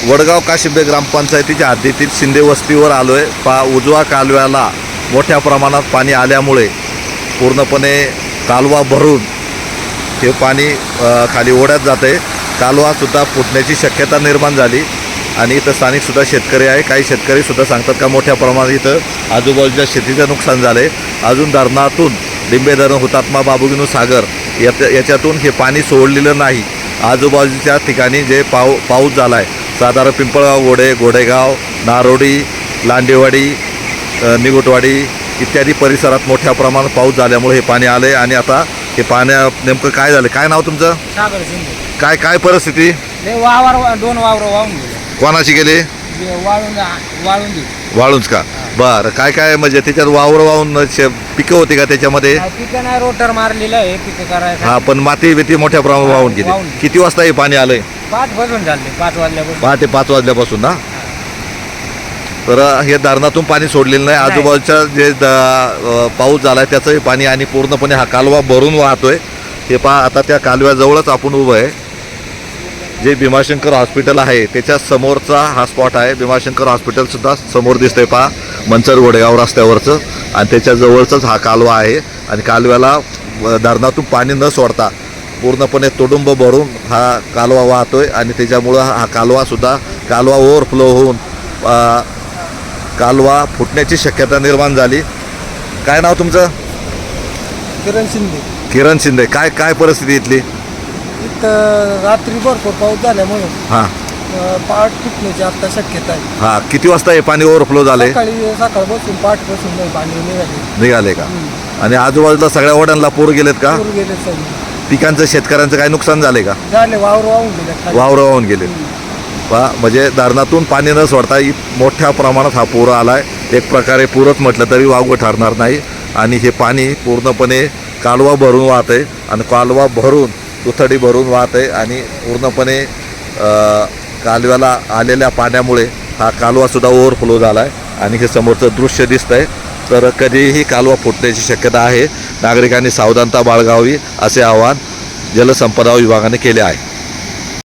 वडगाव काशिंबे ग्रामपंचायतीच्या हद्दीतील शिंदे वस्तीवर आलो आहे। उजवा कालव्याला मोठ्या प्रमाणात पाणी आल्यामुळे पूर्णपणे कालवा भरून हे पाणी खाली ओढ्यात जात आहे। कालवासुद्धा फुटण्याची शक्यता निर्माण झाली आणि इथं स्थानिकसुद्धा शेतकरी आहे। काही शेतकरीसुद्धा सांगतात का मोठ्या प्रमाणात इथं आजूबाजूच्या शेतीचं नुकसान झालं आहे। अजून धरणातून लिंबे धरण, हुतात्मा बाबूगिनू सागर याच्यातून हे पाणी सोडलेलं नाही। आजूबाजूच्या ठिकाणी जे पाऊस झाला आहे, साधारण पिंपळगाव, गोडेगाव, नारोडी, लांडेवाडी, निगुटवाडी इत्यादी परिसरात मोठ्या प्रमाणात पाऊस झाल्यामुळे हे पाणी आलं आहे। आणि आता हे पाण्या नेमकं काय झालं? काय नाव तुमचं? सागर शिंदे। काय परिस्थिती? दोन वावर वाहून गेले। कोणाची गेली? वाळूंच का? बरं, काय म्हणजे त्याच्यात वावर वाहून पिकं होती का त्याच्यामध्ये? पिकं नाही, रोटर मारलेलं आहे पिकं करायचं। हा, पण माती बिती मोठ्या प्रमाणात वाहून गेली। किती वाजता हे पाणी आलंय? 5 वाजून झाले, 5 वाजल्यापासून। पहाटे 5 वाजल्यापासून ना? तर हे धरणातून पाणी सोडलेलं नाही। आजूबाजूच्या जे पाऊस झाला आहे त्याचंही पाणी आणि पूर्णपणे हा कालवा भरून वाहतोय। हे पहा, आता त्या कालव्याजवळच आपण उभं आहे। जे भीमाशंकर हॉस्पिटल आहे त्याच्या समोरचा हा स्पॉट आहे। भीमाशंकर हॉस्पिटलसुद्धा समोर दिसतंय पहा, मंचर गोडेगाव रस्त्यावरचं, आणि त्याच्या जवळचाच हा कालवा आहे। आणि कालव्याला धरणातून पाणी न सोडता पूर्णपणे तुडुंब भरून हा कालवा वाहतोय आणि त्याच्यामुळं हा कालवा ओव्हरफ्लो होऊन कालवा फुटण्याची शक्यता निर्माण झाली। काय नाव तुमचं? किरण शिंदे। किरण शिंदे। काय परिस्थिती इथली? इथं रात्री भरपूर पाऊस झाल्यामुळे हां पाठ फुटण्याची आता शक्यता आहे। हां, किती वाजता हे पाणी ओव्हरफ्लो झाले? सकाळपासून पाठपासून पाणी निघाले का? आणि आजूबाजूला सगळ्या ओढ्यांना पूर गेलेत का? गेले सगळे। पिकांचं, शेतकऱ्यांचं काय नुकसान झाले का? झाले, वावर वाहून गेले। वावर वाहून गेले। पहा, म्हणजे धरणातून पाणी न सोडता मोठ्या प्रमाणात हा पूर आलाय। एक प्रकारे पूरच म्हटलं तरी वावगं ठरणार नाही। आणि हे पाणी पूर्णपणे कालवा भरून वाहत आहे आणि कालवा भरून दुथडी भरून वाहत आहे आणि पूर्णपणे कालव्याला आलेल्या पाण्यामुळे हा कालवासुद्धा ओव्हरफ्लो झाला आहे आणि हे समोरचं दृश्य दिसतंय। तर कधीही कालवा फुटण्याची शक्यता आहे। नागरिकांनी सावधानता बाळगावी असे आवाहन जलसंपदा विभागाने केले आहे।